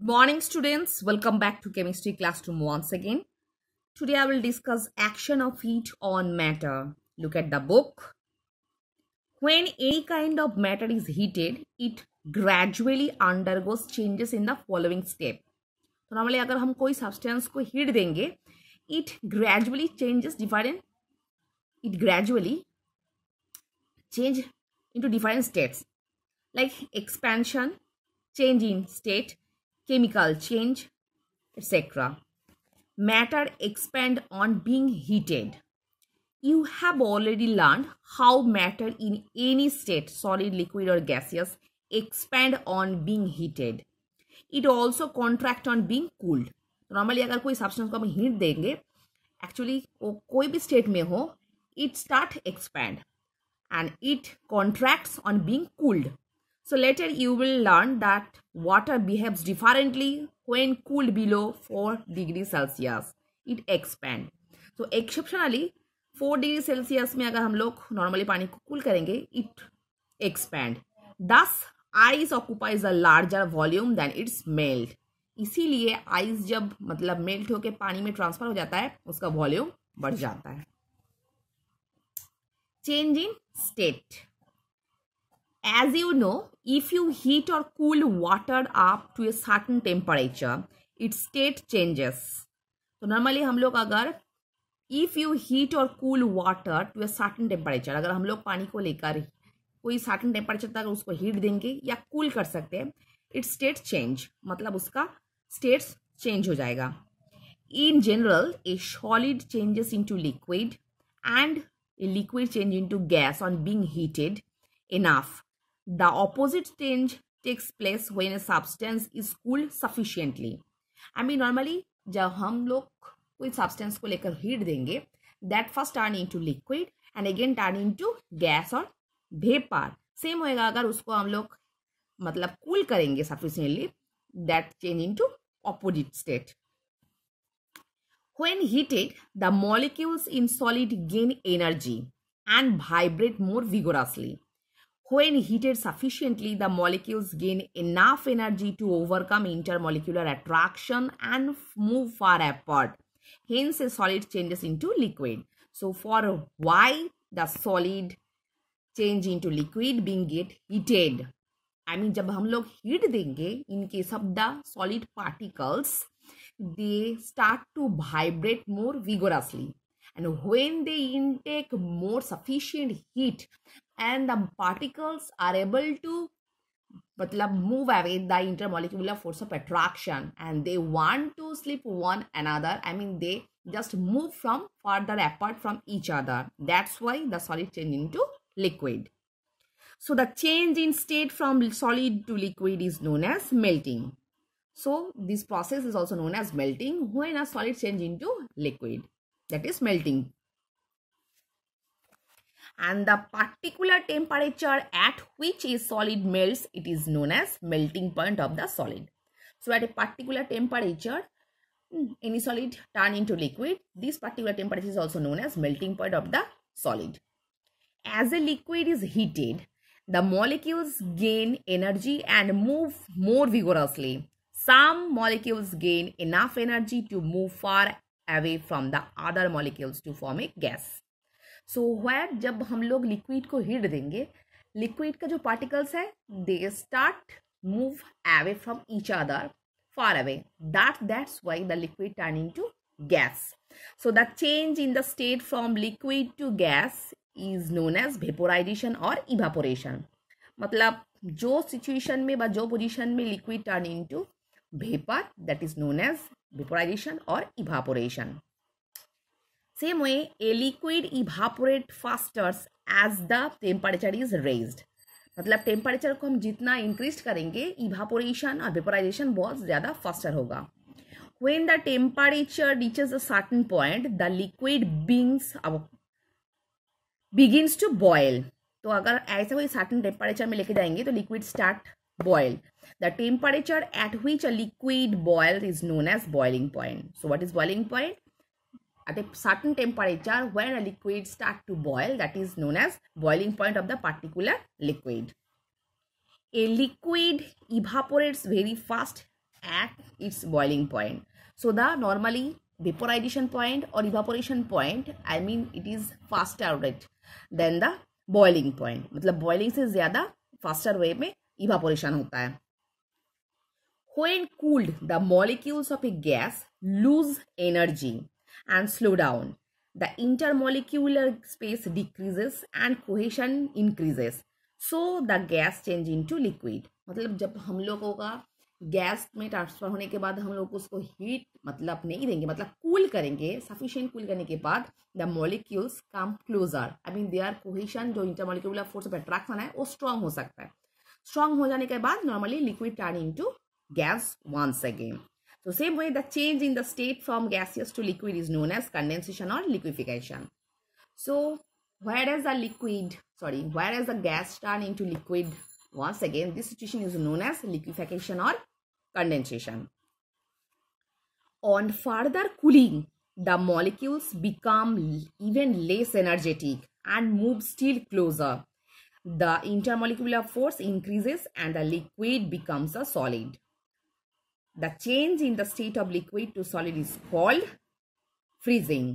Morning students, welcome back to chemistry classroom once again. Today I will discuss action of heat on matter. Look at the book. When any kind of matter is heated, it gradually undergoes changes in the following step. तो normally अगर हम कोई substance को heat देंगे, it gradually change into different states like expansion, change in state, chemical change, etc. Matter expand on being heated. You have already learned how matter in any state, solid, liquid or gaseous, expand on being heated. It also contract on being cooled. Normally अगर कोई substance को हम heat देंगे, actually वो कोई भी state में हो, it start expand and it contracts on being cooled. So later you will learn that water behaves differently when cooled below 4 degrees Celsius. It expand. So exceptionally 4 degree Celsius में अगर हम लोग normally पानी को cool करेंगे, it expand. Thus ice occupies a larger volume than its melt. इसीलिए ice जब मतलब मेल्ट होकर पानी में ट्रांसफर हो जाता है, उसका वॉल्यूम बढ़ जाता है. Change in state. As you know, if you heat or cool water up to a certain temperature, its state changes. तो नॉर्मली हम लोग अगर if you heat or cool water to a certain temperature, अगर हम लोग पानी को लेकर कोई certain temperature तक उसको हीट देंगे या कूल कर सकते हैं, its state change, मतलब उसका states change हो जाएगा. In general, a solid changes into liquid and a liquid change into gas on being heated enough. The opposite change takes place when a substance is cooled sufficiently. I mean normally जब हम लोग कोई substance को लेकर heat देंगे, that first turn into liquid and again turn into gas or vapor. Same होएगा अगर उसको हम लोग मतलब cool करेंगे sufficiently, that change into opposite state. When heated, the molecules in solid gain energy and vibrate more vigorously. When heated sufficiently, the molecules gain enough energy to overcome intermolecular attraction and move far apart. Hence, a solid changes into liquid. So, for why the solid change into liquid being get heated? I mean, जब हम लोग heat देंगे, in case of the solid particles, they start to vibrate more vigorously. And when they intake more sufficient heat and the particles are able to move away the intermolecular force of attraction and they want to slip one another, I mean they just move from further apart from each other. That's why the solid change into liquid. So the change in state from solid to liquid is known as melting. So this process is also known as melting when a solid change into liquid. That is melting. And the particular temperature at which a solid melts, it is known as melting point of the solid. So at a particular temperature, any solid turn into liquid. This particular temperature is also known as melting point of the solid. As a liquid is heated, the molecules gain energy and move more vigorously. Some molecules gain enough energy to move far away from the other molecules to form a gas. So where जब हम लोग liquid को heat देंगे, liquid का जो particles है, they start move away from each other, far away. That's why the liquid turn into gas. So the change in the state from liquid to gas is known as vaporization or evaporation. मतलब जो situation में जो position में liquid turn into vapor, that is known as vaporization or evaporation. Same way, a liquid evaporate faster as the temperature is raised. मतलब temperature को हम जितना increase करेंगे, इवापोरेशन और वेपोराइजेशन बहुत ज़्यादा फास्टर होगा. When the temperature reaches a certain point, the liquid begins to boil. तो अगर ऐसा कोई certain temperature में लेके जाएंगे तो liquid start boil. The temperature at which a liquid boils is known as boiling point. So what is boiling point? At a certain temperature when a liquid start to boil, that is known as boiling point of the particular liquid. A liquid evaporates very fast at its boiling point. So the normally vaporization point or evaporation point, I mean it is faster rate than the boiling point. मतलब boiling से ज़्यादा faster way में evaporation होता है. When cooled, the molecules of a gas lose energy and slow down. The intermolecular space decreases and cohesion increases. So the gas change into liquid. मतलब जब हम लोगों का गैस में ट्रांसफर होने के बाद हम लोग उसको हीट मतलब नहीं देंगे, मतलब कूल करेंगे, सफिशिएंट कूल करने के बाद the molecules come closer. I mean their cohesion, जो इंटरमॉलिक्यूलर फोर्स ऑफ अट्रैक्शन है वो स्ट्रांग हो सकता है. स्ट्रांग हो जाने के बाद normally liquid turn into gas once again. So same way, the change in the state from gaseous to liquid is known as condensation or liquefaction. So whereas the gas turn into liquid once again, this situation is known as liquefaction or condensation. On further cooling, the molecules become even less energetic and move still closer. The intermolecular force increases and the liquid becomes a solid. The change in the state of liquid to solid is called freezing.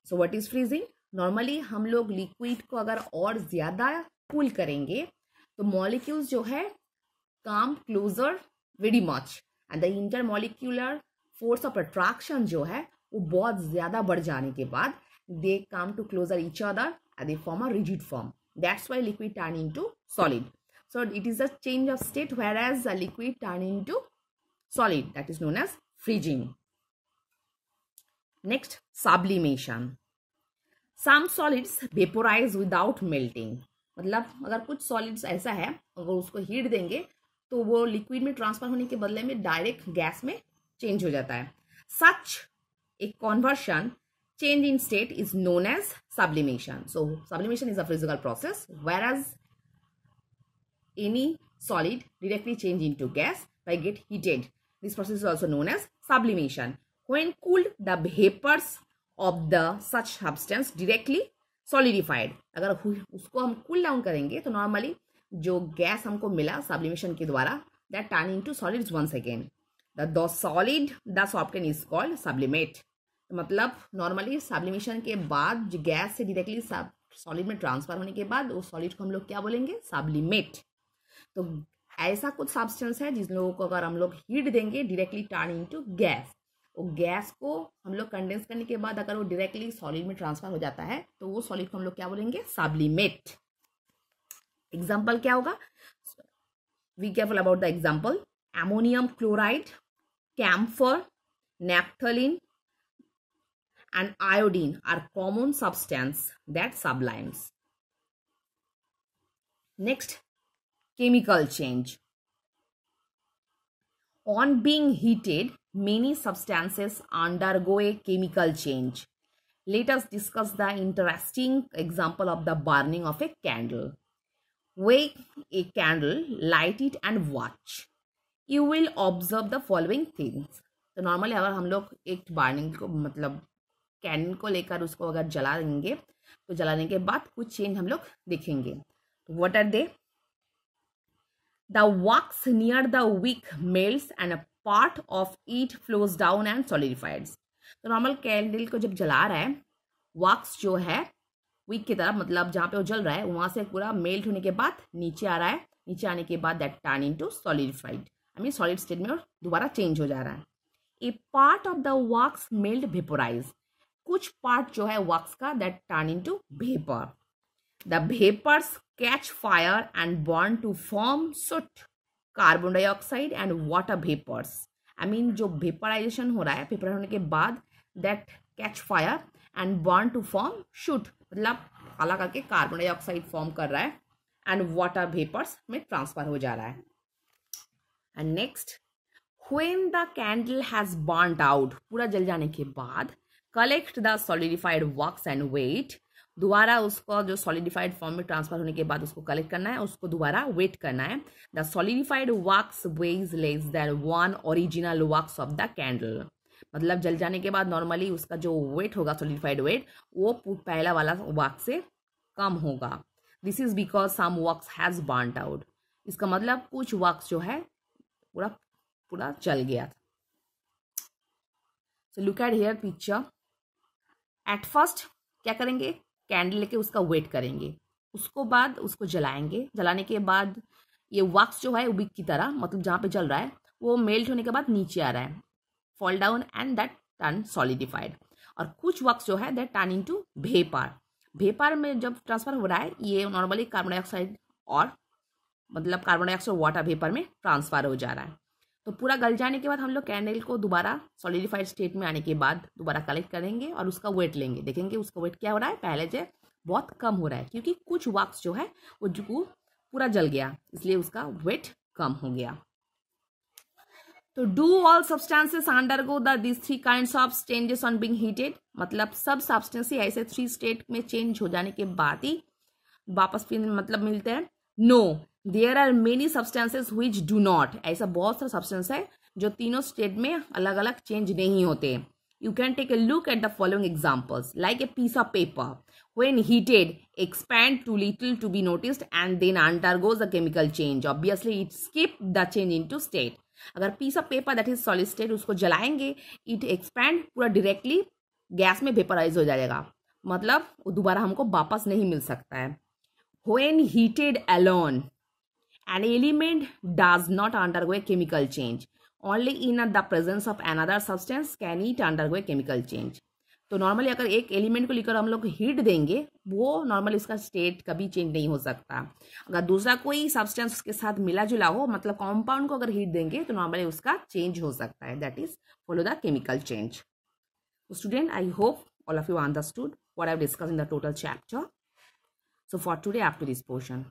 So what is freezing? Normally हम लोग liquid को अगर और ज़्यादा cool करेंगे तो molecules जो है come closer very much and the intermolecular force of attraction जो है वो बहुत ज़्यादा बढ़ जाने के बाद they come to closer each other and they form a rigid form. That's why liquid turn into solid. So it is a change of state, whereas a liquid turn into solid, that is known as freezing. Next, sublimation. Some solids vaporize without melting. मतलब अगर कुछ solids ऐसा है अगर उसको heat देंगे तो वो लिक्विड में ट्रांसफर होने के बदले में डायरेक्ट गैस में चेंज हो जाता है. Such a conversion change in state is known as sublimation. So sublimation is a physical process, whereas any solid directly change into gas by get heated. This process is also known as sublimation. When cooled, the vapors of the such substance directly solidified. अगर उसको हम cool down करेंगे तो normally जो gas हमको मिला sublimation के द्वारा that turn into solids once again. The solid thus obtained is called sublimate. मतलब नॉर्मली सब्लिमेशन के बाद जो गैस से डायरेक्टली सॉलिड में ट्रांसफर होने के बाद उस सॉलिड को हम लोग क्या बोलेंगे? सब्लिमेट. तो ऐसा कुछ सब्सटेंस है जिस लोगों को अगर हम लोग हीट देंगे डायरेक्टली टर्न इनटू गैस. वो गैस को हम लोग कंडेंस करने के बाद अगर वो डायरेक्टली सॉलिड में ट्रांसफर हो जाता है तो वो सॉलिड को हम लोग क्या बोलेंगे? सब्लिमेट. एग्जाम्पल क्या होगा? Be careful about the example. Ammonium chloride, camphor, naphthalene and iodine are common substance that sublimes. Next, chemical change. On being heated, many substances undergo a chemical change. Let us discuss the interesting example of the burning of a candle. Wake a candle, light it and watch. You will observe the following things. तो normally अगर हम लोग एक burning को मतलब candle को लेकर उसको अगर जला देंगे तो जलाने के बाद कुछ चेंज हम लोग देखेंगे. What are they? The wax near the wick melts and a part of it flows down and solidifies. तो नॉर्मल कैंडल को जब जला रहा है, वैक्स जो है विक की तरफ मतलब जहाँ पे वो जल रहा है वहाँ से पूरा मेल्ट होने के बाद नीचे आ रहा है. नीचे आने के बाद that turn into solidified, I mean solid state में और दोबारा चेंज हो जा रहा है. A part of the wax melt vaporise. कुछ पार्ट जो है वैक्स का that turn into vapour. The vapours catch fire and burn to form soot, carbon dioxide and water vapours. I mean जो वेपराइजेशन हो रहा है, वेपर होने के बाद that catch fire and burn to form shoot, मतलब काला करके कार्बन डाइऑक्साइड फॉर्म कर रहा है एंड वाटर वेपर्स में ट्रांसफर हो जा रहा है. And next, when the candle has burned out, पूरा जल जाने के बाद collect the solidified wax and weight. दोबारा उसको जो सॉलिडिफाइड फॉर्म में ट्रांसफर होने के बाद उसको कलेक्ट करना है, उसको दोबारा वेट करना है. The solidified wax weighs less than one original wax of the candle. मतलब जल जाने के बाद नॉर्मली उसका जो वेट होगा सॉलिडिफाइड वेट वो पहला वाला वैक्स से कम होगा. This is because some wax has burned out. इसका मतलब कुछ वैक्स जो है पूरा पूरा जल गया था। So look at here picture. At first क्या करेंगे, कैंडल लेके उसका वेट करेंगे, उसको बाद उसको जलाएंगे। जलाने के बाद ये वैक्स जो है उबिक की तरह, मतलब जहाँ पे जल रहा है वो मेल्ट होने के बाद नीचे आ रहा है, fall down and that turn solidified. और कुछ वैक्स जो है that turn into vapour. Vapour में जब ट्रांसफर हो रहा है ये नॉर्मली कार्बन डाइऑक्साइड और मतलब कार्बन डाइऑक्साइड वाटर वेपर में ट्रांसफर हो जा रहा है। तो पूरा गल जाने के बाद हम लोग कैंडल को दोबारा सॉलिडिफाइड स्टेट में आने के बाद दोबारा कलेक्ट करेंगे और उसका वेट लेंगे, देखेंगे उसका वेट क्या हो रहा है, पहले से बहुत कम हो रहा है क्योंकि कुछ वैक्स जो है वो जो पूरा जल गया, इसलिए उसका वेट कम हो गया। तो do all substances undergo this three kinds of changes on being heated, मतलब सब सब्सटेंस ऐसे 3 स्टेट में चेंज हो जाने के बाद ही वापस फिर मतलब मिलते हैं। No, there are many substances which do not, ऐसा बहुत सारा सब्सटेंस है जो तीनों स्टेट में अलग अलग चेंज नहीं होते। You can take a look at the following examples. Like a piece of paper, when heated, expand too little to be noticed and then undergoes a chemical change. Obviously, it skipped the change into state. अगर piece of paper that is solid state उसको जलाएंगे, it expand पूरा directly gas में vaporise हो जाएगा, मतलब वो दोबारा हमको वापस नहीं मिल सकता है। When heated alone, an element does not undergo a chemical change. Only in the presence of another substance can it undergo a chemical change. तो नॉर्मली अगर एक एलिमेंट को लेकर हम लोग हीट देंगे वो नॉर्मली उसका स्टेट कभी चेंज नहीं हो सकता। अगर दूसरा कोई सब्सटेंस उसके साथ मिला जुला हो, मतलब कॉम्पाउंड को अगर हीट देंगे तो नॉर्मली उसका चेंज हो सकता है, that is follow the chemical change. Student, I hope all of you understood what I've discussed in the total chapter. So for today, up to this portion.